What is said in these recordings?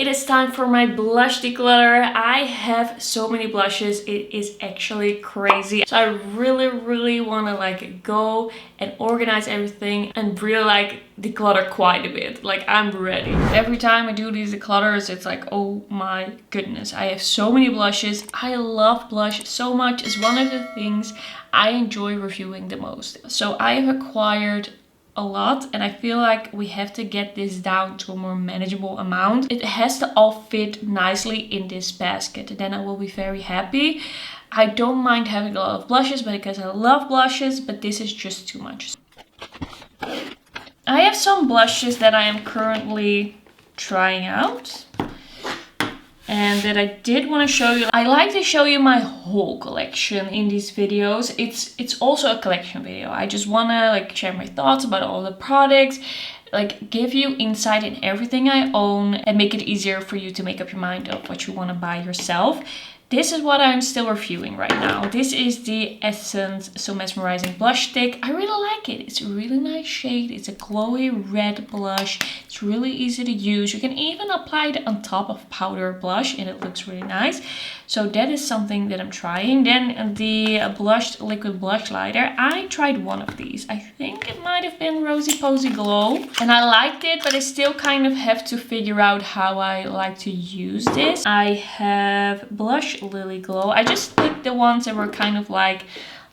it is time for my blush declutter. I have so many blushes, it is actually crazy. So I really want to like go and organize everything and really like declutter quite a bit. Like I'm ready. Every time I do these declutters, it's like, oh my goodness, I have so many blushes. I love blush so much. It's one of the things I enjoy reviewing the most. So I have acquired a lot, and I feel like we have to get this down to a more manageable amount. It has to all fit nicely in this basket, then I will be very happy. I don't mind having a lot of blushes because I love blushes, but this is just too much. I have some blushes that I am currently trying out and that I did want to show you. I like to show you my whole collection in these videos. It's also a collection video. I just want to like share my thoughts about all the products, like give you insight in everything I own and make it easier for you to make up your mind of what you want to buy yourself. This is what I'm still reviewing right now. This is the Essence So Mesmerizing Blush Stick. I really like it. It's a really nice shade. It's a glowy red blush. It's really easy to use. You can even apply it on top of powder blush and it looks really nice. So that is something that I'm trying. Then the blushed liquid blush lighter. I tried one of these. I think it might have been Rosy Posy Glow. And I liked it, but I still kind of have to figure out how I like to use this. I have blush Lily Glow. I just picked the ones that were kind of like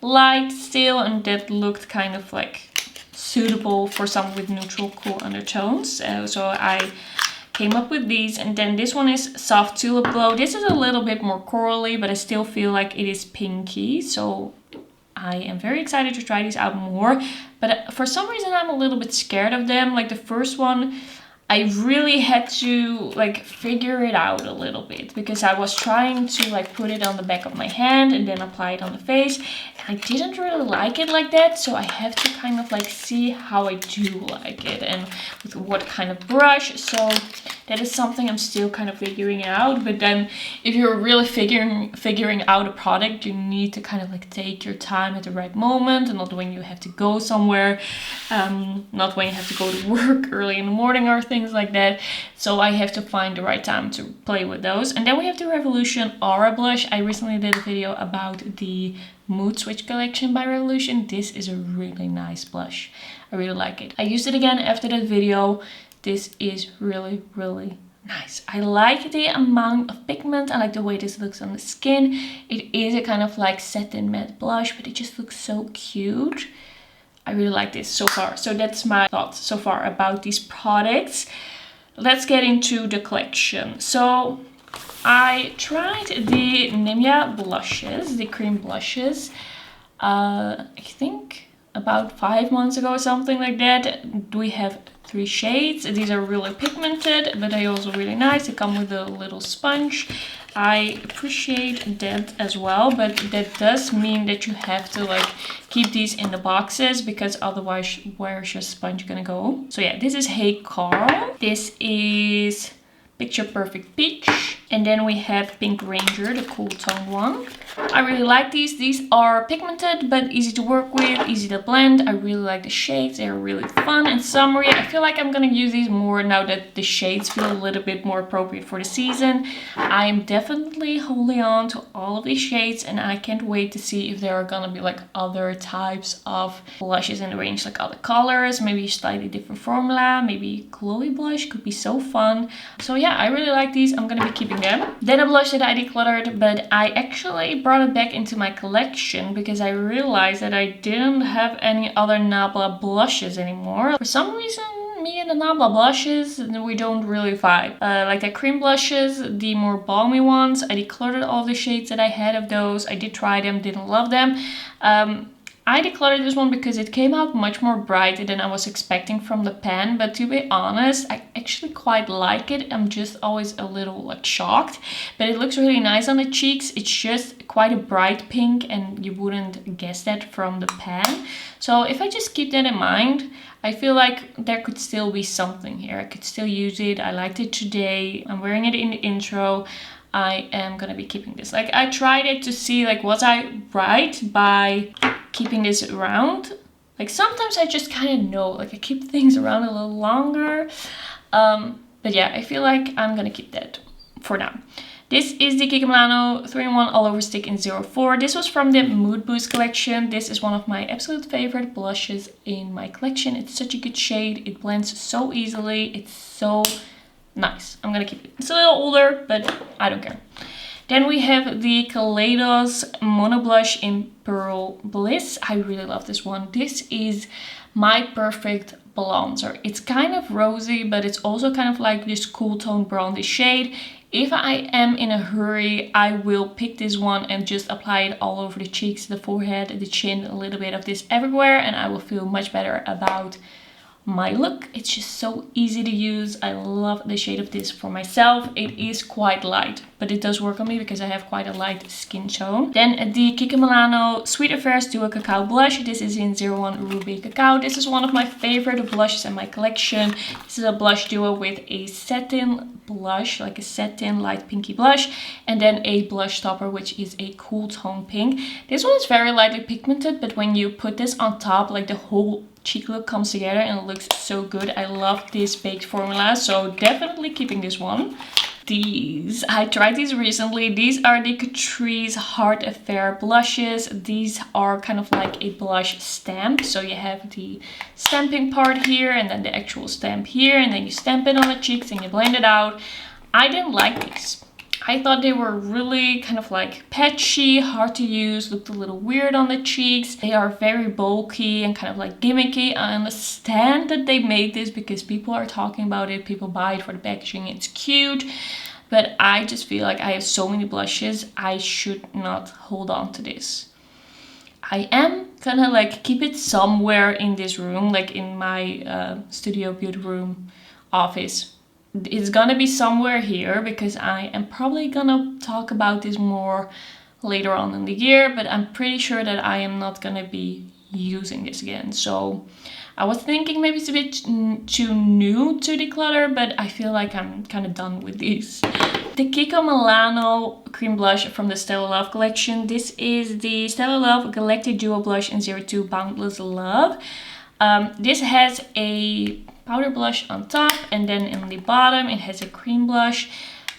light still and that looked kind of like suitable for some with neutral cool undertones. So I came up with these, and then this one is Soft Tulip Glow. This is a little bit more corally, but I still feel like it is pinky, so I am very excited to try these out more. But for some reason I'm a little bit scared of them. Like the first one, I really had to like figure it out a little bit because I was trying to like put it on the back of my hand and then apply it on the face, and I didn't really like it like that. So I have to kind of like see how I do like it and with what kind of brush. So that is something I'm still kind of figuring out. But then if you're really figuring out a product, you need to kind of like take your time at the right moment, and not when you have to go somewhere, not when you have to go to work early in the morning or things like that. So I have to find the right time to play with those. And then we have the Revolution Aura blush. I recently did a video about the Mood Switch collection by Revolution. This is a really nice blush. I really like it. I used it again after that video. This is really nice. I like the amount of pigment. I like the way this looks on the skin. It is a kind of like satin matte blush, but it just looks so cute. I really like this so far. So that's my thoughts so far about these products. Let's get into the collection. So I tried the Nimya blushes, the cream blushes, I think about 5 months ago or something like that. We have 3 shades. These are really pigmented, but they are also really nice. They come with a little sponge. I appreciate that as well, but that does mean that you have to like keep these in the boxes because otherwise where's your sponge gonna go? So yeah, this is Hey Carl. This is Picture Perfect Peach. And then we have Pink Ranger, the cool tone one. I really like these. These are pigmented but easy to work with, easy to blend. I really like the shades. They're really fun and summery. I feel like I'm gonna use these more now that the shades feel a little bit more appropriate for the season. I am definitely holding on to all of these shades, and I can't wait to see if there are gonna be like other types of blushes in the range, like other colors, maybe a slightly different formula, maybe glowy blush could be so fun. So yeah, I really like these. I'm gonna be keeping them. Then a blush that I decluttered, but I actually brought it back into my collection because I realized that I didn't have any other Nabla blushes anymore. For some reason, me and the Nabla blushes, we don't really vibe. Like the cream blushes, the more balmy ones, I decluttered all the shades that I had of those. I did try them, didn't love them. I decluttered this one because it came out much more bright than I was expecting from the pan, but to be honest, I actually quite like it. I'm just always a little like shocked, but it looks really nice on the cheeks. It's just quite a bright pink and you wouldn't guess that from the pan. So if I just keep that in mind, I feel like there could still be something here. I could still use it. I liked it today. I'm wearing it in the intro. I am gonna be keeping this. Like I tried it to see like was I right by keeping this around. Like sometimes I just kind of know, like I keep things around a little longer. But yeah, I feel like I'm gonna keep that for now. This is the Kiko Milano 3-in-1 All Over Stick in 04. This was from the Mood Boost collection. This is one of my absolute favorite blushes in my collection. It's such a good shade. It blends so easily. It's so nice. I'm gonna keep it. It's a little older, but I don't care. Then we have the Kaleidos Mono Blush in Pearl Bliss. I really love this one. This is my perfect bronzer. It's kind of rosy, but it's also kind of like this cool tone bronzy shade. If I am in a hurry, I will pick this one and just apply it all over the cheeks, the forehead, the chin, a little bit of this everywhere, and I will feel much better about my look. It's just so easy to use. I love the shade of this for myself. It is quite light, but it does work on me because I have quite a light skin tone. Then the Kiko Milano Sweet Affairs Duo Cacao Blush. This is in 01 Ruby Cacao. This is one of my favorite blushes in my collection. This is a blush duo with a satin blush, like a satin light pinky blush, and then a blush topper, which is a cool tone pink. This one is very lightly pigmented, but when you put this on top, like the whole cheek look comes together and it looks so good. I love this baked formula, so definitely keeping this one. These, I tried these recently. These are the Catrice Heart Affair blushes. These are kind of like a blush stamp. So you have the stamping part here and then the actual stamp here, and then you stamp it on the cheeks and you blend it out. I didn't like these. I thought they were really kind of like patchy, hard to use, looked a little weird on the cheeks. They are very bulky and kind of like gimmicky. I understand that they made this because people are talking about it, people buy it for the packaging, it's cute. But I just feel like I have so many blushes, I should not hold on to this. I am gonna like keep it somewhere in this room, like in my studio beauty room office. It's gonna be somewhere here because I am probably gonna talk about this more later on in the year, but I'm pretty sure that I am not gonna be using this again. So I was thinking maybe it's a bit too new to declutter, but I feel like I'm kind of done with these. The Kiko Milano cream blush from the Stellar Love collection. This is the Stellar Love Galactic Duo Blush in 02 Boundless Love. This has a powder blush on top, and then in the bottom it has a cream blush.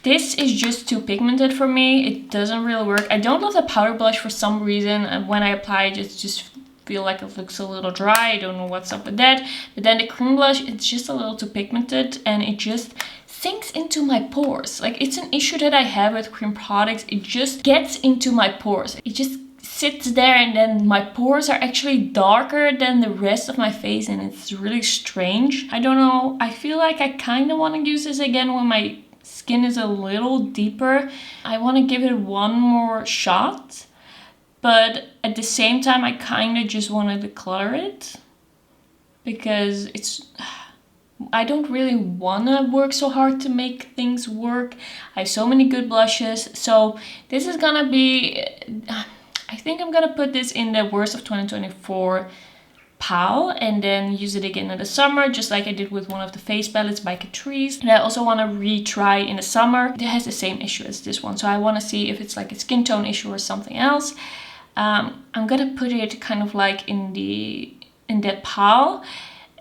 This is just too pigmented for me. It doesn't really work. I don't love the powder blush for some reason, and when I apply it, it's just feel like it looks a little dry. I don't know what's up with that. But then the cream blush, it's just a little too pigmented and it just sinks into my pores. Like, it's an issue that I have with cream products. It just gets into my pores. It just sits there, and then my pores are actually darker than the rest of my face, and it's really strange. I don't know. I feel like I kind of want to use this again when my skin is a little deeper. I want to give it one more shot, but at the same time I kind of just want to declutter it because I don't really want to work so hard to make things work. I have so many good blushes, so this is gonna be, I think I'm gonna put this in the worst of 2024 pile and then use it again in the summer, just like I did with one of the face palettes by Catrice. And I also want to retry in the summer. It has the same issue as this one, so I want to see if it's like a skin tone issue or something else. I'm gonna put it kind of like in that pile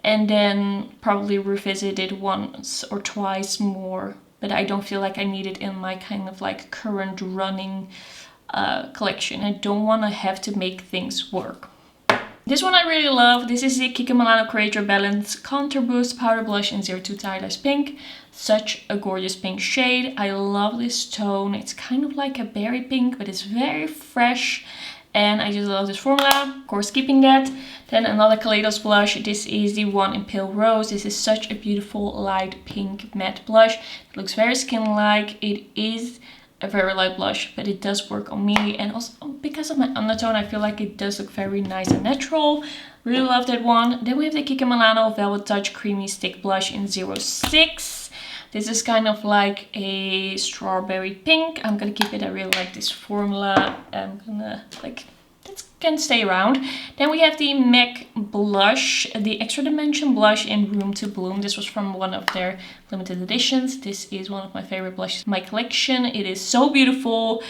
and then probably revisit it once or twice more, but I don't feel like I need it in my kind of like current running collection. I don't want to have to make things work. This one I really love. This is the Kiko Milano Create Your Balance Contour Boost Powder Blush in 02 Tireless Pink. Such a gorgeous pink shade. I love this tone. It's kind of like a berry pink, but it's very fresh. And I just love this formula, of course keeping that. Then another Kaleidos blush. This is the one in Pale Rose. This is such a beautiful light pink matte blush. It looks very skin-like. It is a very light blush, but it does work on me. And also because of my undertone, I feel like it does look very nice and natural. Really love that one. Then we have the Kiko Milano Velvet Touch Creamy Stick Blush in 06. This is kind of like a strawberry pink. I'm gonna keep it. I really like this formula. I'm gonna like that can stay around. Then we have the MAC blush, the Extra Dimension blush in Room to Bloom. This was from one of their limited editions. This is one of my favorite blushes in my collection. It is so beautiful.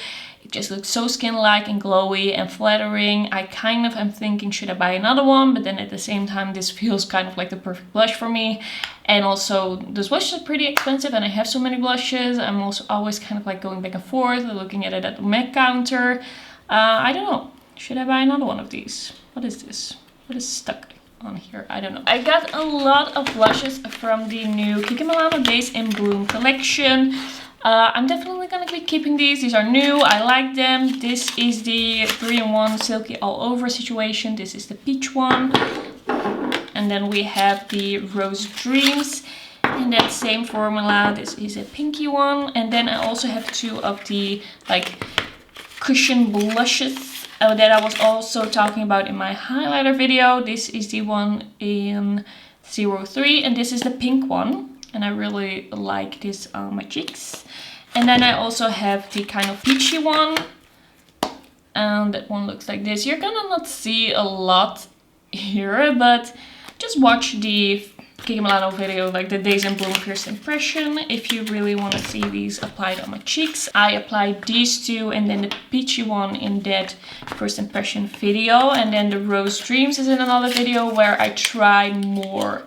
It just looks so skin-like and glowy and flattering. I kind of am thinking, should I buy another one? But then at the same time, this feels kind of like the perfect blush for me. And also, those blushes are pretty expensive and I have so many blushes. I'm also always kind of like going back and forth, looking at it at the MAC counter. I don't know. Should I buy another one of these? What is this? What is stuck on here? I don't know. I got a lot of blushes from the new Kiki Milano Days in Bloom collection. I'm definitely gonna be keeping these. These are new. I like them. This is the 3-in-1 Silky All Over situation. This is the peach one. And then we have the Rose Dreams in that same formula. This is a pinky one. And then I also have 2 of the like cushion blushes that I was also talking about in my highlighter video. This is the one in 03 and this is the pink one. And I really like this on my cheeks. And then I also have the kind of peachy one. And that one looks like this. You're gonna not see a lot here, but just watch the Kiki Milano video, like the Days in Bloom First Impression, if you really want to see these applied on my cheeks. I applied these 2 and then the peachy one in that First Impression video. And then the Rose Dreams is in another video where I try more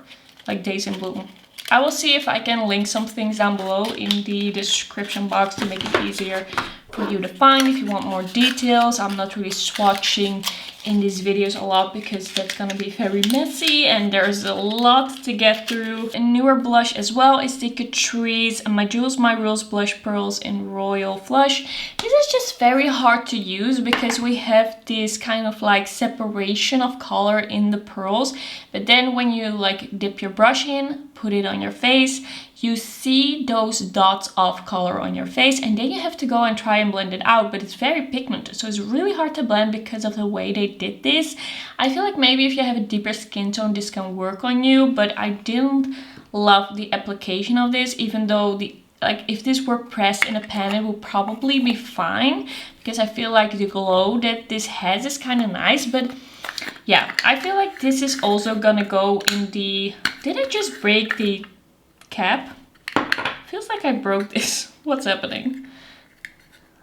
like Days in Bloom. I will see if I can link some things down below in the description box to make it easier for you to find if you want more details. I'm not really swatching in these videos a lot because that's gonna be very messy and there's a lot to get through. A newer blush as well is the Catrice My Jewels My Rules Blush Pearls in Royal Flush. This is just very hard to use because we have this kind of like separation of color in the pearls, but then when you like dip your brush in, put it on your face, you see those dots of color on your face and then you have to go and try and blend it out, but it's very pigmented, so it's really hard to blend because of the way they did this. I feel like maybe if you have a deeper skin tone this can work on you, but I didn't love the application of this, even though if this were pressed in a pan it would probably be fine because I feel like the glow that this has is kind of nice. But yeah, I feel like this is also gonna go in the... Did I just break the cap? Feels like I broke this. What's happening?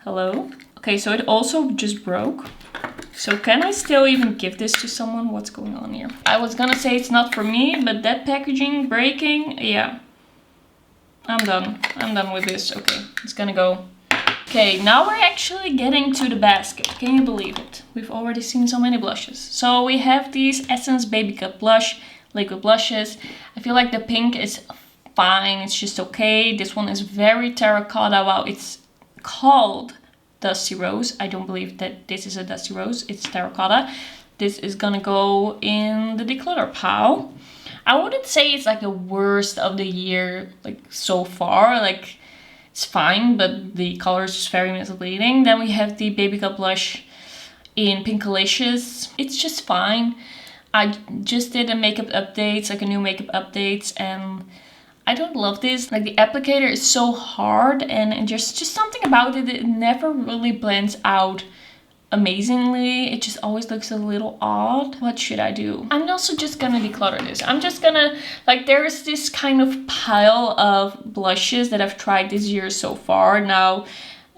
Hello? Okay, so it also just broke. So can I still even give this to someone? What's going on here? I was gonna say it's not for me, but that packaging breaking, yeah. I'm done. I'm done with this. Okay, it's gonna go. Okay, now we're actually getting to the basket. Can you believe it? We've already seen so many blushes. So we have these Essence Baby Cut Blush, liquid blushes. I feel like the pink is fine, it's just okay. This one is very terracotta. Wow, it's called Dusty Rose. I don't believe that this is a Dusty Rose, it's terracotta. This is gonna go in the declutter pile. I wouldn't say it's like the worst of the year, like so far. Like it's fine, but the color is just very misleading. Then we have the Baby Cut Blush in Pinkalicious. It's just fine. I just did a makeup updates, like a new makeup updates, and I don't love this. Like the applicator is so hard and just something about it, it never really blends out amazingly. It just always looks a little odd. What should I do? I'm also just gonna declutter this. I'm just gonna, like, there's this kind of pile of blushes that I've tried this year so far now,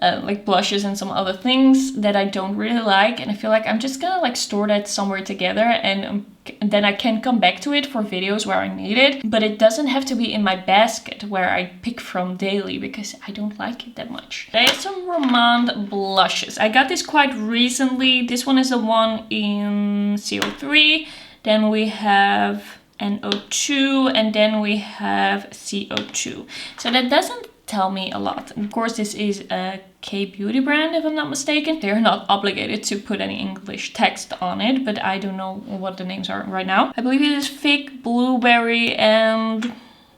like blushes and some other things that I don't really like, and I feel like I'm just gonna like store that somewhere together, and then I can come back to it for videos where I need it, but it doesn't have to be in my basket where I pick from daily because I don't like it that much. I have some Romand blushes. I got this quite recently. This one is the one in CO3, then we have NO2, and then we have CO2. So that doesn't tell me a lot. Of course, this is a K-beauty brand, if I'm not mistaken. They're not obligated to put any English text on it, but I don't know what the names are right now. I believe it is Fig, Blueberry, and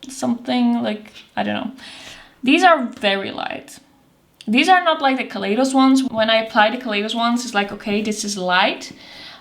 something like, I don't know. These are very light. These are not like the Kaleidos ones. When I apply the Kaleidos ones, it's like, okay, this is light.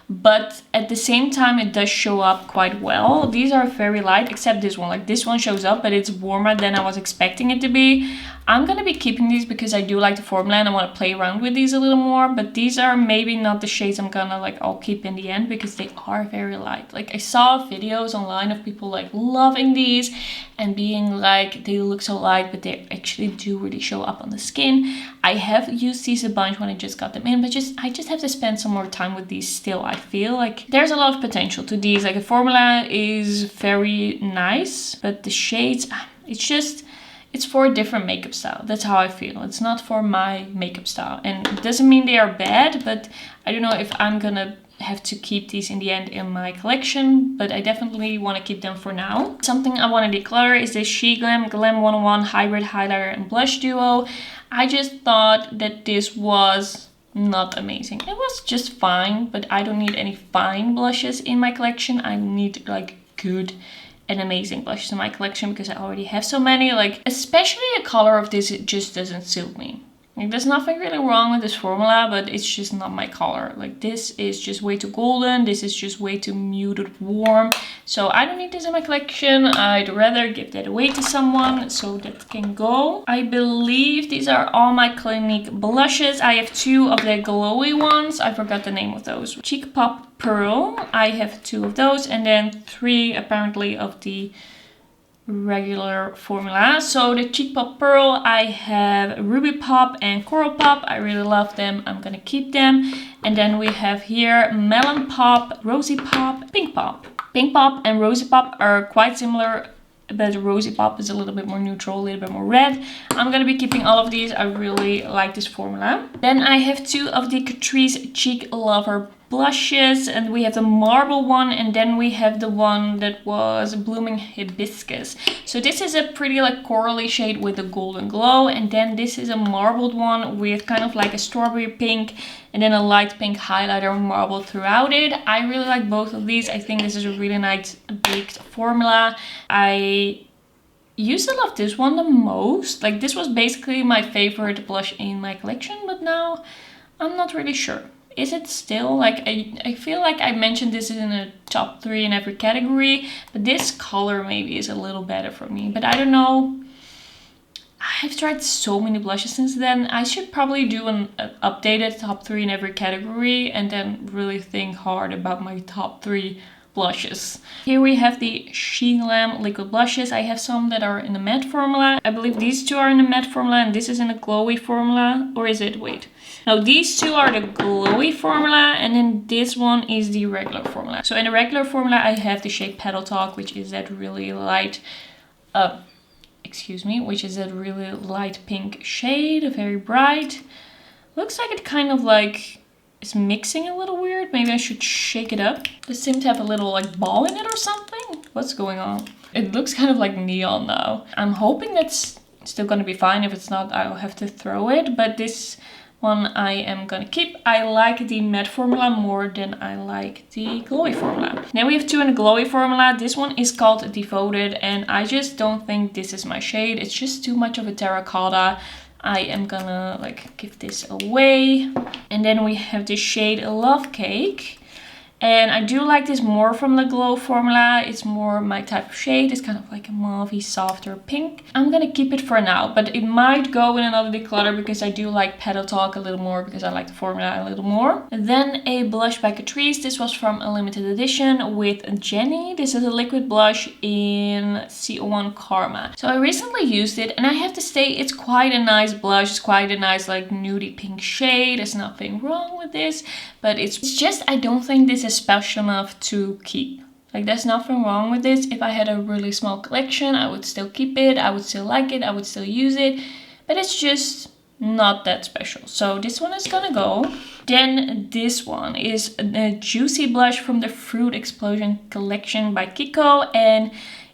but at the same time it does show up quite well. These are very light, except this one. Like, this one shows up, but it's warmer than I was expecting it to be. I'm gonna be keeping these because I do like the formula and I want to play around with these a little more, but these are maybe not the shades I'm gonna like I'll keep in the end because they are very light. Like, I saw videos online of people like loving these and being like they look so light, but they actually do really show up on the skin. I have used these a bunch when I just got them in, but I just have to spend some more time with these still. I feel like there's a lot of potential to these. Like, the formula is very nice, but the shades, it's for a different makeup style. That's how I feel. It's not for my makeup style. And it doesn't mean they are bad, but I don't know if I'm gonna have to keep these in the end in my collection, but I definitely want to keep them for now. Something I want to declutter is this SheGlam Glam 101 Hybrid Highlighter and Blush Duo. I just thought that this was not amazing. It was just fine, but I don't need any fine blushes in my collection. I need like good and amazing blushes in my collection because I already have so many. Like, especially the color of this, it just doesn't suit me. Like, there's nothing really wrong with this formula, but it's just not my color. Like, this is just way too golden. This is just way too muted warm. So I don't need this in my collection. I'd rather give that away to someone so that can go. I believe these are all my Clinique blushes. I have 2 of the glowy ones. I forgot the name of those. Cheek Pop Pearl. I have 2 of those, and then 3 apparently of the regular formula. So the Cheek Pop Pearl, I have Ruby Pop and Coral Pop. I really love them. I'm gonna keep them. And then we have here Melon Pop, Rosy Pop, Pink Pop. Pink Pop and Rosy Pop are quite similar, but Rosy Pop is a little bit more neutral, a little bit more red. I'm gonna be keeping all of these. I really like this formula. Then I have 2 of the Catrice Cheek Lover blushes, and we have the marble one, and then we have the one that was Blooming Hibiscus. So this is a pretty like corally shade with a golden glow, and then this is a marbled one with kind of like a strawberry pink and then a light pink highlighter marbled throughout it. I really like both of these. I think this is a really nice baked formula. I used to love this one the most. Like, this was basically my favorite blush in my collection, but now I'm not really sure. Is it still? Like, I feel like I mentioned this in a top 3 in every category, but this color maybe is a little better for me. But I don't know. I've tried so many blushes since then. I should probably do an updated top 3 in every category and then really think hard about my top 3 blushes. Here we have the SheGlam liquid blushes. I have some that are in the matte formula. I believe these 2 are in the matte formula and this is in a glowy formula. Or is it? Wait. No, these 2 are the glowy formula and then this one is the regular formula. So in the regular formula I have the shade Petal Talk, which is that really light, which is that really light pink shade, very bright. Looks like it kind of like is mixing a little weird. Maybe I should shake it up. It seems to have a little like ball in it or something. What's going on? It looks kind of like neon now. I'm hoping that's still gonna be fine. If it's not, I'll have to throw it. But this one I am gonna keep. I like the matte formula more than I like the glowy formula. Now we have 2 in the glowy formula. This one is called Devoted and I just don't think this is my shade. It's just too much of a terracotta. I am gonna like give this away. And then we have the shade Love Cake. And I do like this more from the glow formula. It's more my type of shade. It's kind of like a mauvey, softer pink. I'm gonna keep it for now, but it might go in another declutter because I do like Petal Talk a little more because I like the formula a little more. And then a blush by Catrice. This was from a limited edition with Jenny. This is a liquid blush in CO1 Karma. So I recently used it and I have to say it's quite a nice blush. It's quite a nice like nudie pink shade. There's nothing wrong with this, but it's just I don't think this is special enough to keep. Like, there's nothing wrong with this. If I had a really small collection, I would still keep it. I would still like it. I would still use it. But it's just not that special. So this one is gonna go. Then this one is a Juicy blush from the Fruit Explosion collection by Kiko. And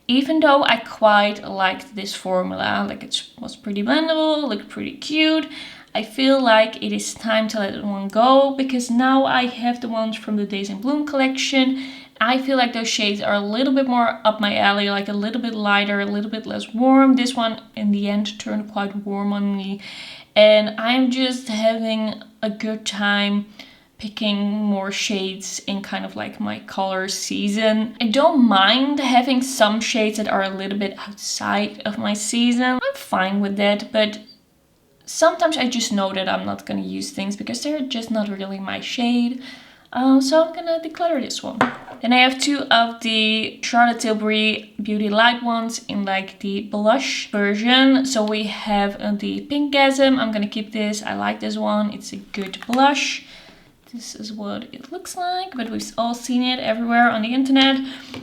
even though I quite liked this formula, like it was pretty blendable, looked pretty cute, I feel like it is time to let one go because now I have the ones from the Days in Bloom collection. I feel like those shades are a little bit more up my alley, like a little bit lighter, a little bit less warm. This one in the end turned quite warm on me and I'm just having a good time picking more shades in kind of like my color season. I don't mind having some shades that are a little bit outside of my season. I'm fine with that, but sometimes I just know that I'm not gonna use things because they're just not really my shade. So I'm gonna declutter this one. Then I have two of the Charlotte Tilbury Beauty Light ones in like the blush version. So we have the Pinkgasm. I'm gonna keep this. I like this one. It's a good blush. This is what it looks like, but we've all seen it everywhere on the internet.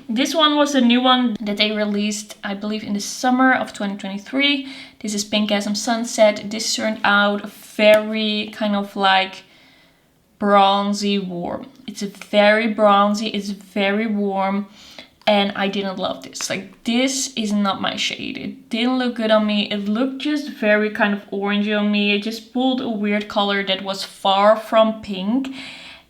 This one was a new one that they released, I believe, in the summer of 2023. This is Pinkgasm Sunset. This turned out very kind of like bronzy warm. It's a very bronzy, it's very warm, and I didn't love this. Like, this is not my shade. It didn't look good on me. It looked just very kind of orangey on me. It just pulled a weird color that was far from pink.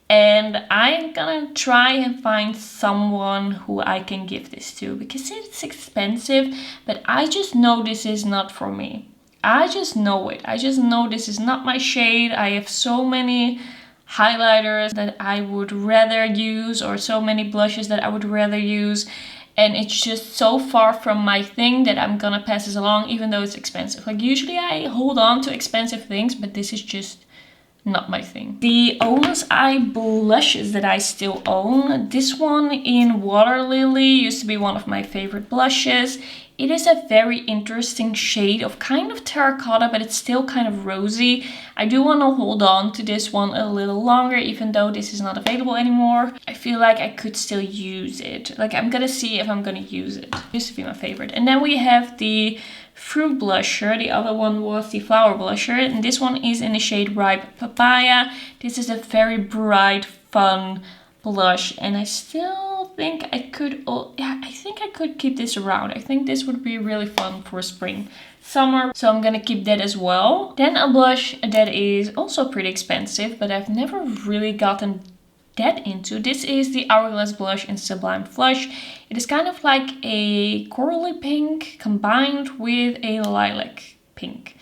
And I'm gonna try and find someone who I can give this to because it's expensive, but I just know this is not for me. I just know it. I just know this is not my shade. I have so many highlighters that I would rather use, or so many blushes that I would rather use, and it's just so far from my thing that I'm gonna pass this along, even though it's expensive. Like, usually I hold on to expensive things, but this is just not my thing. The Owner's Eye blushes that I still own. This one in Water Lily used to be one of my favorite blushes. It is a very interesting shade of kind of terracotta, but it's still kind of rosy. I do want to hold on to this one a little longer, even though this is not available anymore. I feel like I could still use it. Like, I'm gonna see if I'm gonna use it. It used to be my favorite. And then we have the Fruit blusher. The other one was the Flower blusher, and this one is in the shade Ripe Papaya. This is a very bright, fun blush, and I still think I could, I think I could keep this around. I think this would be really fun for spring, summer, so I'm gonna keep that as well. Then a blush that is also pretty expensive, but I've never really gotten that into. This is the Hourglass blush in Sublime Flush. It is kind of like a corally pink combined with a lilac pink.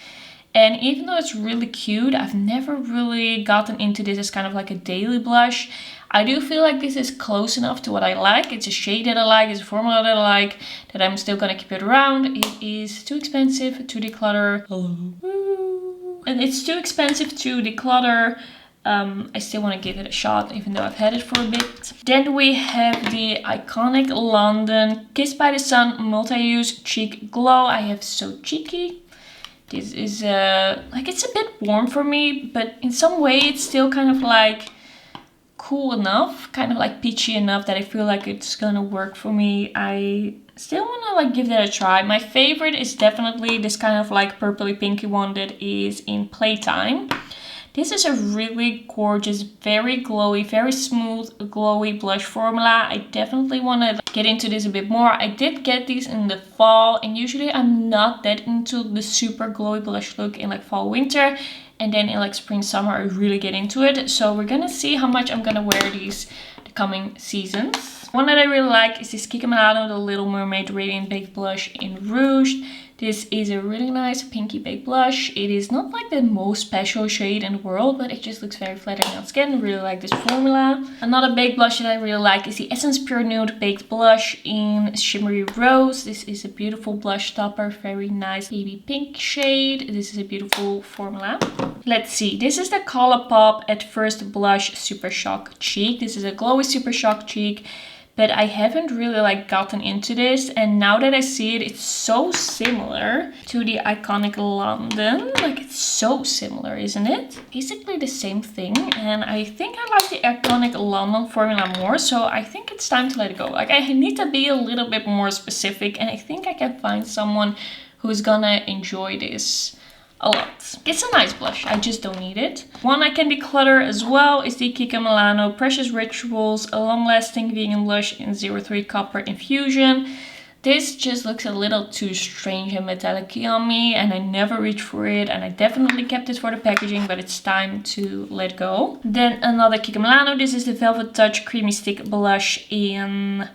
And even though it's really cute, I've never really gotten into this as kind of like a daily blush. I do feel like this is close enough to what I like. It's a shade that I like, it's a formula that I like, that I'm still gonna keep it around. It is too expensive to declutter. Hello. And it's too expensive to declutter. I still want to give it a shot, even though I've had it for a bit. Then we have the iconic London Kissed by the Sun Multi-Use Cheek Glow. I have So Cheeky. This is like, it's a bit warm for me, but in some way it's still kind of like cool enough, kind of like peachy enough that I feel like it's gonna work for me. I still want to like give that a try. My favorite is definitely this kind of like purpley pinky one that is in Playtime. This is a really gorgeous, very glowy, very smooth, glowy blush formula. I definitely want to get into this a bit more. I did get these in the fall, and usually I'm not that into the super glowy blush look in like fall, winter. And then in like spring, summer, I really get into it. So we're gonna see how much I'm gonna wear these the coming seasons. One that I really like is this Kika Milano, the Little Mermaid Radiant Baked Blush in Rouge. This is a really nice pinky baked blush. It is not like the most special shade in the world, but it just looks very flattering on skin. I really like this formula. Another baked blush that I really like is the Essence Pure Nude Baked Blush in Shimmery Rose. This is a beautiful blush topper, very nice baby pink shade. This is a beautiful formula. Let's see, this is the Colourpop At First Blush Super Shock Cheek. This is a glowy Super Shock Cheek, but I haven't really like gotten into this, and now that I see it, it's so similar to the iconic London. Like, it's so similar, isn't it? Basically the same thing, and I think I like the iconic London formula more, so I think it's time to let it go. Like, I need to be a little bit more specific, and I think I can find someone who's gonna enjoy this a lot. It's a nice blush, I just don't need it. One I can declutter as well is the Kika Milano Precious Rituals, a long-lasting vegan blush in 03 Copper Infusion. This just looks a little too strange and metallic-y on me, and I never reached for it, and I definitely kept it for the packaging, but it's time to let go. Then another Kika Milano. This is the Velvet Touch Creamy Stick Blush in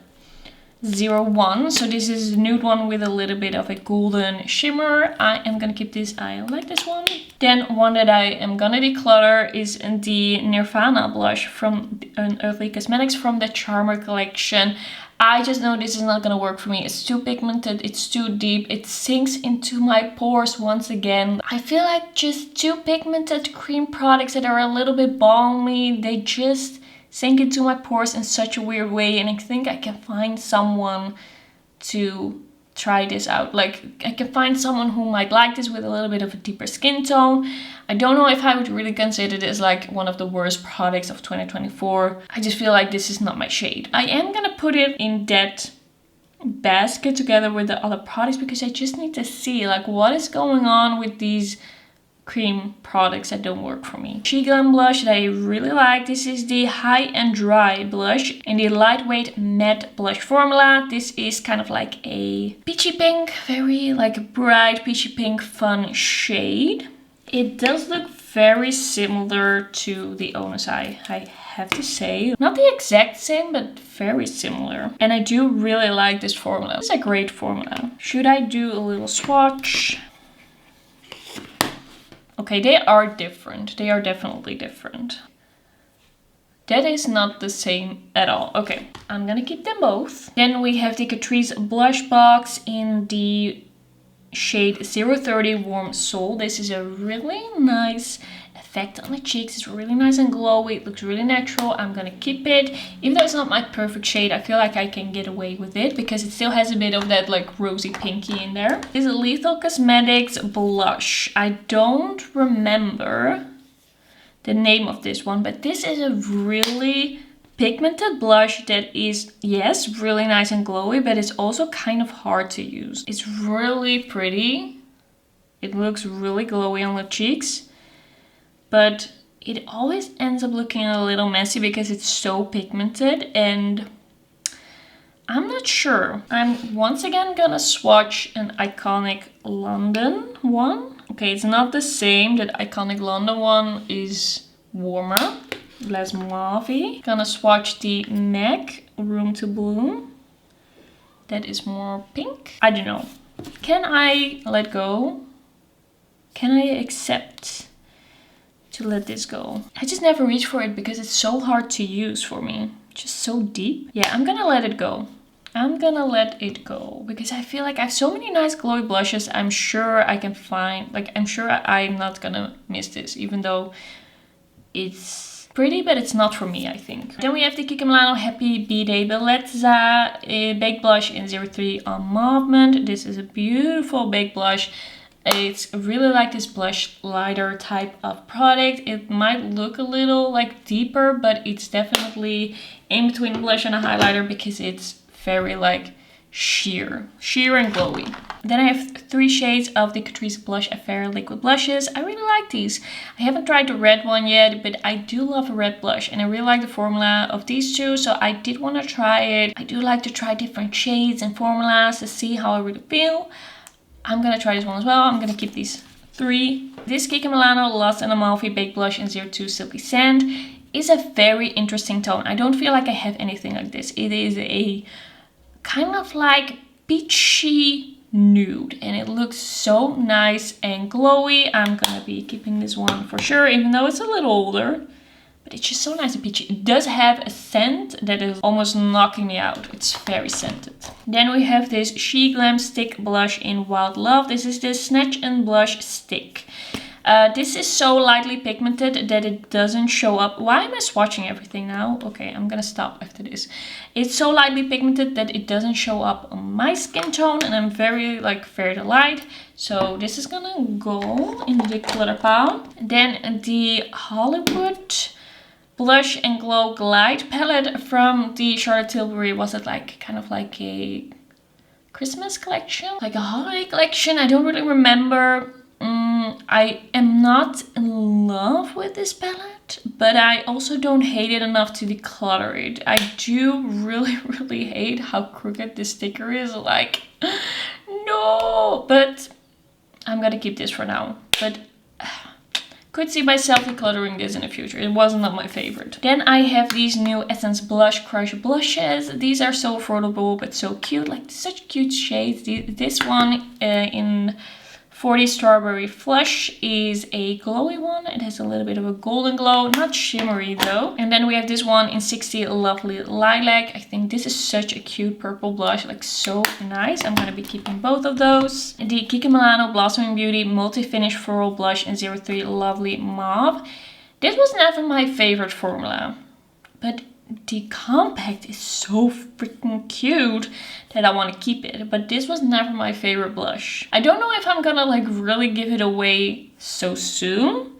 01. So this is a nude one with a little bit of a golden shimmer. I am gonna keep this. I like this one. Then one that I am gonna declutter is the Nirvana blush from Earthly Cosmetics from the Charmer collection. I just know this is not gonna work for me. It's too pigmented, it's too deep, it sinks into my pores once again. I feel like just too pigmented cream products that are a little bit balmy, they just sink into my pores in such a weird way, and I think I can find someone to try this out. Like, I can find someone who might like this with a little bit of a deeper skin tone. I don't know if I would really consider this like one of the worst products of 2024. I just feel like this is not my shade. I am gonna put it in that basket together with the other products because I just need to see like what is going on with these cream products that don't work for me. SheGlam blush that I really like. This is the High and Dry blush in the lightweight matte blush formula. This is kind of like a peachy pink, very like bright peachy pink fun shade. It does look very similar to the Onus Eye, I have to say. Not the exact same, but very similar. And I do really like this formula. It's a great formula. Should I do a little swatch? Okay, they are different. They are definitely different. That is not the same at all. Okay, I'm gonna keep them both. Then we have the Catrice blush box in the shade 030 Warm Soul. This is a really nice effect on the cheeks. It's really nice and glowy. It looks really natural. I'm gonna keep it. Even though it's not my perfect shade, I feel like I can get away with it because it still has a bit of that like rosy pinky in there. This is Lethal Cosmetics blush. I don't remember the name of this one, but this is a really pigmented blush that is, yes, really nice and glowy, but it's also kind of hard to use. It's really pretty. It looks really glowy on the cheeks, but it always ends up looking a little messy because it's so pigmented, and I'm not sure. I'm once again gonna swatch an Iconic London one. Okay, it's not the same. That Iconic London one is warmer, less mauve. Gonna swatch the MAC Room to Bloom. That is more pink. I don't know. Can I let go? Can I accept to let this go? I just never reach for it because it's so hard to use for me. Just so deep. Yeah, I'm gonna let it go. I'm gonna let it go because I feel like I have so many nice glowy blushes. I'm sure I can find, like, I'm sure I'm not gonna miss this, even though it's pretty, but it's not for me, I think. Then we have the Kiko Milano Happy B-Day Bellezza Baked Blush in 03 on Movement. This is a beautiful baked blush. It's really like this blush lighter type of product. It might look a little like deeper, but it's definitely in between blush and a highlighter because it's very like sheer and glowy. Then I have 3 shades of the Catrice Blush Affair liquid blushes. I really like these. I haven't tried the red one yet, but I do love a red blush and I really like the formula of these two, so I did want to try it. I do like to try different shades and formulas to see how I really feel. I'm gonna try this one as well. I'm gonna keep these 3. This Kiko Milano Lost in Amalfi Baked Blush in 02 Silky Sand is a very interesting tone. I don't feel like I have anything like this. It is a kind of like peachy nude and it looks so nice and glowy. I'm gonna be keeping this one for sure, even though it's a little older. But it's just so nice and peachy. It does have a scent that is almost knocking me out. It's very scented. Then we have this SheGlam Stick Blush in Wild Love. This is the Snatch and Blush Stick. This is so lightly pigmented that it doesn't show up. Why am I swatching everything now? Okay, I'm gonna stop after this. It's so lightly pigmented that it doesn't show up on my skin tone, and I'm very like fair to light. So this is gonna go in the declutter pile. Then the Hollywood Blush and Glow Glide palette from the Charlotte Tilbury. Was it like kind of like a Christmas collection? Like a holiday collection? I don't really remember. I am not in love with this palette, but I also don't hate it enough to declutter it. I do really hate how crooked this sticker is. Like, no! But I'm gonna keep this for now. But Could see myself decluttering this in the future. It was not my favorite. Then I have these new Essence Blush Crush blushes. These are so affordable but so cute, like such cute shades. This one in 40 Strawberry Flush is a glowy one. It has a little bit of a golden glow, not shimmery though. And then we have this one in 60 Lovely Lilac. I think this is such a cute purple blush, like so nice. I'm gonna be keeping both of those. The Kiko Milano Blossoming Beauty Multi-Finish Floral Blush in 03 Lovely Mauve. This was never my favorite formula, but the compact is so freaking cute that I want to keep it. But this was never my favorite blush. I don't know if I'm gonna like really give it away so soon,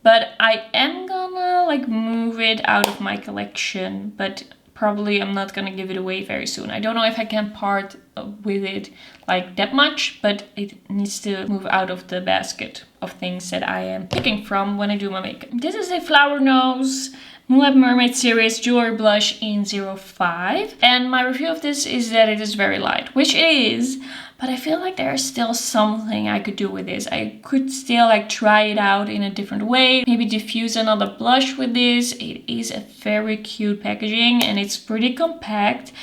but I am gonna like move it out of my collection, but probably I'm not gonna give it away very soon. I don't know if I can part with it like that much, but it needs to move out of the basket of things that I am picking from when I do my makeup. This is a Flower Nose Moonlight Mermaid Series Jewelry Blush in 05. And my review of this is that it is very light, which it is, but I feel like there's still something I could do with this. I could still like try it out in a different way, maybe diffuse another blush with this. It is a very cute packaging and it's pretty compact.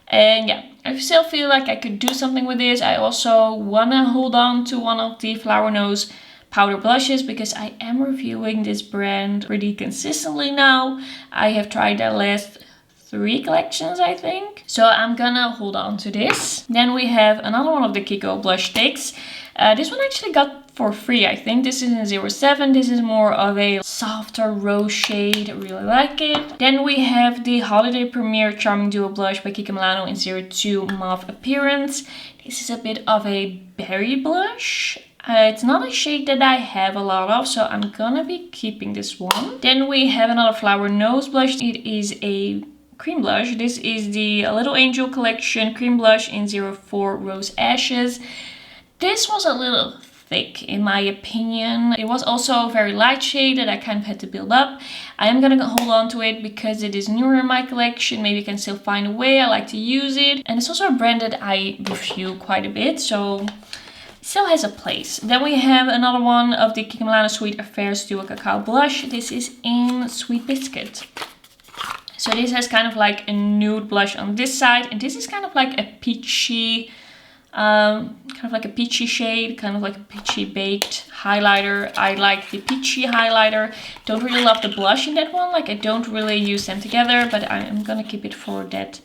And yeah, I still feel like I could do something with this. I also want to hold on to one of the Flower Nose powder blushes because I am reviewing this brand pretty consistently now. I have tried their last 3 collections, I think. So I'm gonna hold on to this. Then we have another one of the Kiko blush sticks. This one I actually got for free, I think. This is in 07. This is more of a softer rose shade. I really like it. Then we have the Holiday Premiere Charming Duo Blush by Kiko Milano in 02 Mauve Appearance. This is a bit of a berry blush. It's not a shade that I have a lot of, so I'm gonna be keeping this one. Then we have another Flower Nose blush. It is a cream blush. This is the Little Angel Collection cream blush in 04 Rose Ashes. This was a little thick in my opinion. It was also a very light shade that I kind of had to build up. I am gonna hold on to it because it is newer in my collection. Maybe I can still find a way. I like to use it. And it's also a brand that I review quite a bit, so still has a place. Then we have another one of the Kiko Milano Sweet Affairs Duo Cacao Blush. This is in Sweet Biscuit. So this has kind of like a nude blush on this side, and this is kind of like a peachy, shade, kind of like a peachy baked highlighter. I like the peachy highlighter. Don't really love the blush in that one. Like I don't really use them together, but I'm gonna keep it for that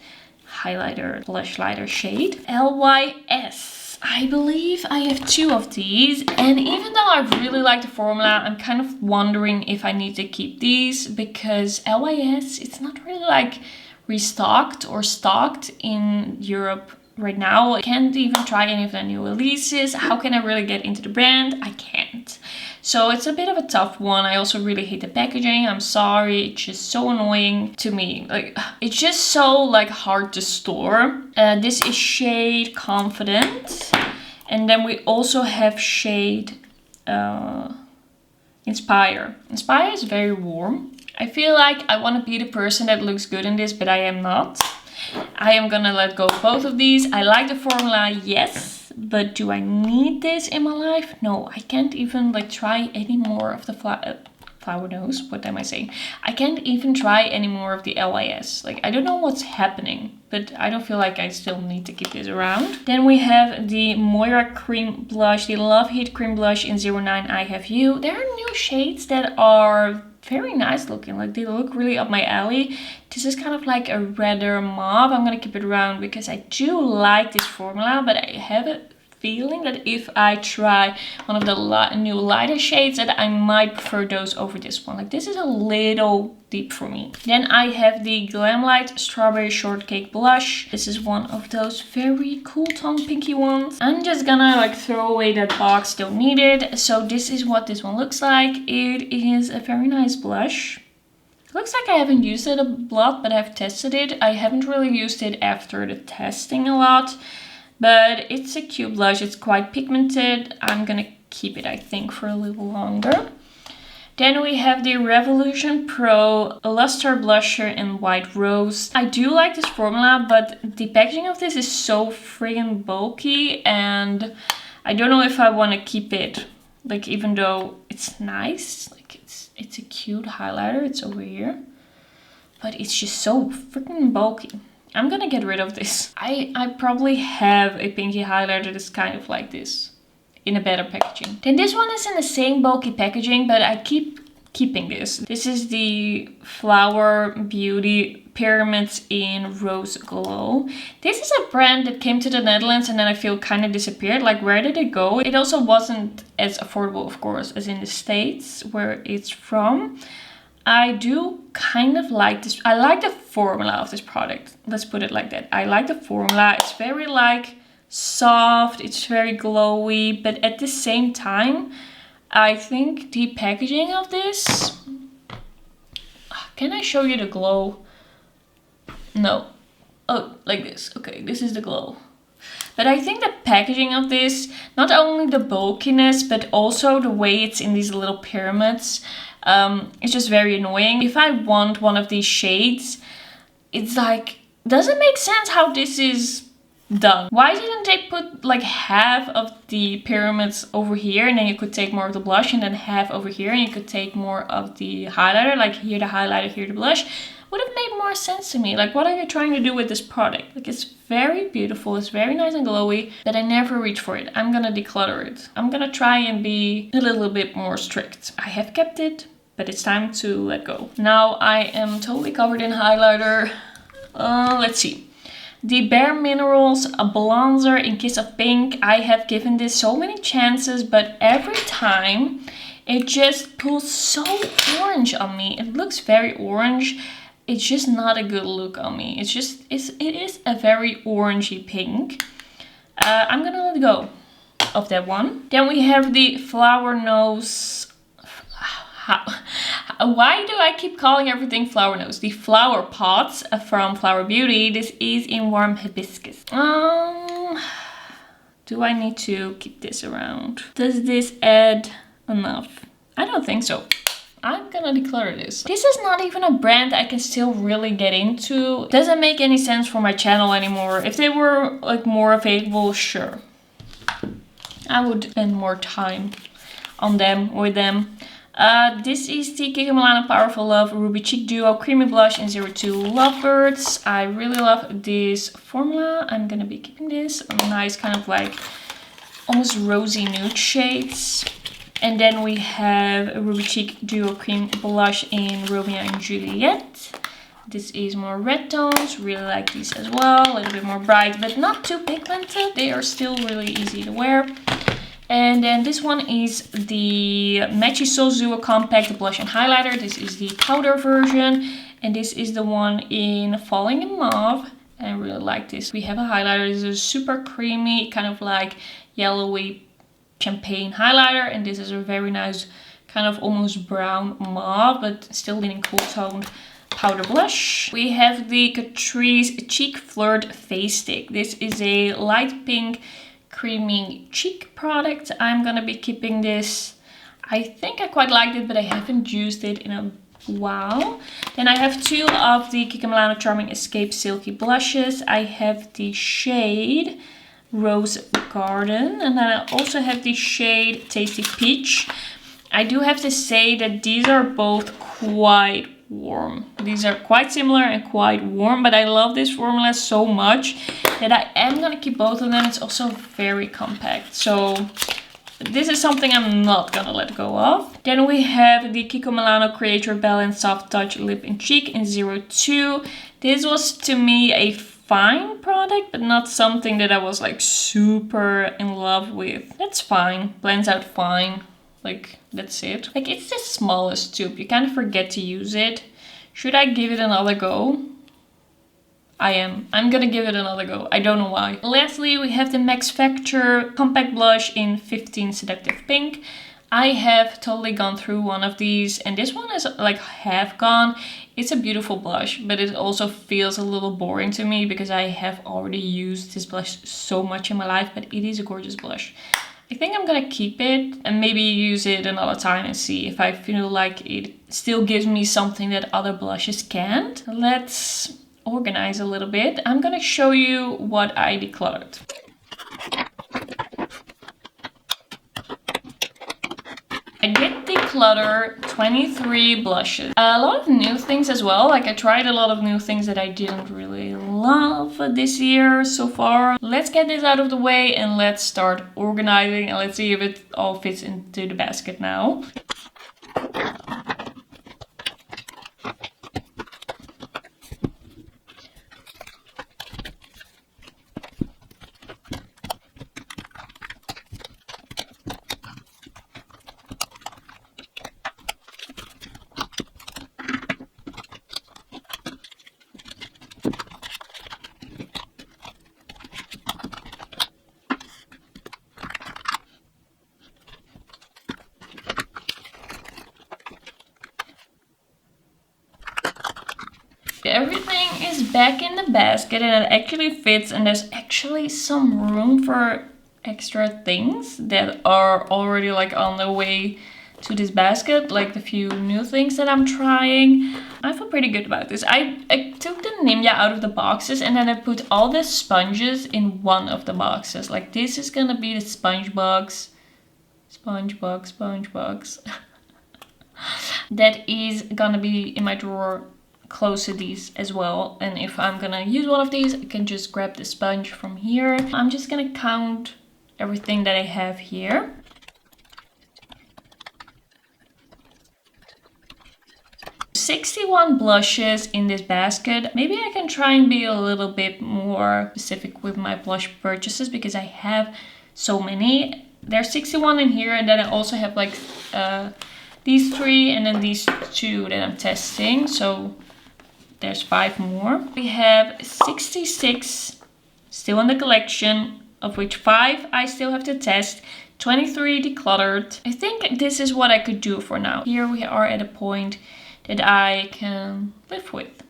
highlighter, blush lighter shade. LYS. I believe I have 2 of these, and even though I really like the formula, I'm kind of wondering if I need to keep these because LYS, it's not really like restocked or stocked in Europe right now. I can't even try any of the new releases. How can I really get into the brand? I can't. So it's a bit of a tough one. I also really hate the packaging. I'm sorry, it's just so annoying to me. Like it's just so like hard to store. This is shade Confident. And then we also have shade Inspire. Inspire is very warm. I feel like I want to be the person that looks good in this, but I am not. I am gonna let go of both of these. I like the formula, yes, but do I need this in my life? No, I can't even like try any more of the Flower Nose. What am I saying? I can't even try any more of the LYS. Like I don't know what's happening, but I don't feel like I still need to keep this around. Then we have the Moira Cream Blush, the Love Heat Cream Blush in 09 I Have You. There are new shades that are very nice looking, like they look really up my alley. This is kind of like a redder mauve. I'm gonna keep it around because I do like this formula, but I have a feeling that if I try one of the new lighter shades that I might prefer those over this one. Like this is a little deep for me. Then I have the Glamlight Strawberry Shortcake Blush. This is one of those very cool tongue pinky ones. I'm just gonna like throw away that box, don't need it. So this is what this one looks like. It is a very nice blush. Looks like I haven't used it a lot, but I've tested it. I haven't really used it after the testing a lot. But it's a cute blush. It's quite pigmented. I'm gonna keep it, I think, for a little longer. Then we have the Revolution Pro Luster Blusher in White Rose. I do like this formula, but the packaging of this is so friggin' bulky. And I don't know if I want to keep it. Like, even though it's nice. Like it's a cute highlighter. It's over here. But it's just so freaking bulky. I'm gonna get rid of this. I probably have a pinky highlighter that's kind of like this in a better packaging. Then this one is in the same bulky packaging, but I keep keeping this. This is the Flower Beauty Pyramids in Rose Glow. This is a brand that came to the Netherlands and then I feel kind of disappeared. Like, where did it go? It also wasn't as affordable, of course, as in the States where it's from. I do kind of like this. I like the formula of this product. Let's put it like that. I like the formula. It's very like soft. It's very glowy. But at the same time, I think the packaging of this... Can I show you the glow? No. Oh, like this. Okay, this is the glow. But I think the packaging of this, not only the bulkiness, but also the way it's in these little pyramids, it's just very annoying. If I want one of these shades, it's like, doesn't make sense how this is done. Why didn't they put like half of the pyramids over here and then you could take more of the blush, and then half over here and you could take more of the highlighter, like here the highlighter, here the blush? Would have made more sense to me. Like, what are you trying to do with this product? Like, it's very beautiful, it's very nice and glowy, but I never reach for it. I'm gonna declutter it. I'm gonna try and be a little bit more strict. I have kept it, but it's time to let go. Now I am totally covered in highlighter. Let's see. The Bare Minerals Bronzer in Kiss of Pink. I have given this so many chances, but every time it just pulls so orange on me. It looks very orange. It's just not a good look on me. It is a very orangey pink. I'm gonna let go of that one. Then we have the Flower Nose. Why do I keep calling everything Flower Nose? The Flower Pots from Flower Beauty. This is in Warm Hibiscus. Do I need to keep this around? Does this add enough? I don't think so. I'm gonna declutter this. This is not even a brand I can still really get into. Doesn't make any sense for my channel anymore. If they were like more available, sure. I would spend more time on them, with them. This is the Kiko Milano Powerful Love Ruby Cheek Duo Creamy Blush in 02 Lovebirds. I really love this formula. I'm gonna be keeping this. A nice kind of like almost rosy nude shades. And then we have a Ruby Cheek Duo Cream Blush in Romeo and Juliet. This is more red tones. Really like these as well. A little bit more bright, but not too pigmented. They are still really easy to wear. And then this one is the Matchy Soul Duo Compact Blush and Highlighter. This is the powder version. And this is the one in Falling in Mauve. And I really like this. We have a highlighter. This is super creamy, kind of like yellowy champagne highlighter, and this is a very nice kind of almost brown mauve, but still leaning cool toned powder blush. We have the Catrice Cheek Flirt Face Stick. This is a light pink creamy cheek product. I'm gonna be keeping this. I think I quite liked it, but I haven't used it in a while. Then I have two of the Kiko Milano Charming Escape Silky Blushes. I have the shade Rose Garden, and then I also have the shade Tasty Peach. I do have to say that these are both quite warm. These are quite similar and quite warm, but I love this formula so much that I am gonna keep both of them. It's also very compact, so this is something I'm not gonna let go of. Then we have the Kiko Milano Creator Balance Soft Touch Lip and Cheek in 02. This was to me a fine product, but not something that I was like super in love with. That's fine, blends out fine, like that's it. Like, it's the smallest tube, you kind of forget to use it. Should I give it another go? I'm gonna give it another go. I don't know why. Lastly, we have the Max Factor Compact Blush in 15 Seductive Pink. I have totally gone through one of these, and this one is like half gone. It's a beautiful blush, but it also feels a little boring to me because I have already used this blush so much in my life, but it is a gorgeous blush. I think I'm gonna keep it and maybe use it another time and see if I feel like it still gives me something that other blushes can't. Let's organize a little bit. I'm gonna show you what I decluttered. I did Declutter 23 blushes. A lot of new things as well. Like I tried a lot of new things that I didn't really love this year so far. Let's get this out of the way and let's start organizing and let's see if it all fits into the basket now. Everything is back in the basket and it actually fits, and there's actually some room for extra things that are already like on the way to this basket, like the few new things that I'm trying. I feel pretty good about this. I took the Ninja out of the boxes and then I put all the sponges in one of the boxes. Like this is gonna be the sponge box. Sponge box. That is gonna be in my drawer close to these as well, and if I'm gonna use one of these I can just grab the sponge from here. I'm just gonna count everything that I have here. $61 blushes in this basket. Maybe I can try and be a little bit more specific with my blush purchases because I have so many. There's 61 in here, and then I also have like these 3 and then these 2 that I'm testing, so there's 5 more. We have 66 still in the collection, of which 5 I still have to test, 23 decluttered. I think this is what I could do for now. Here we are at a point that I can live with.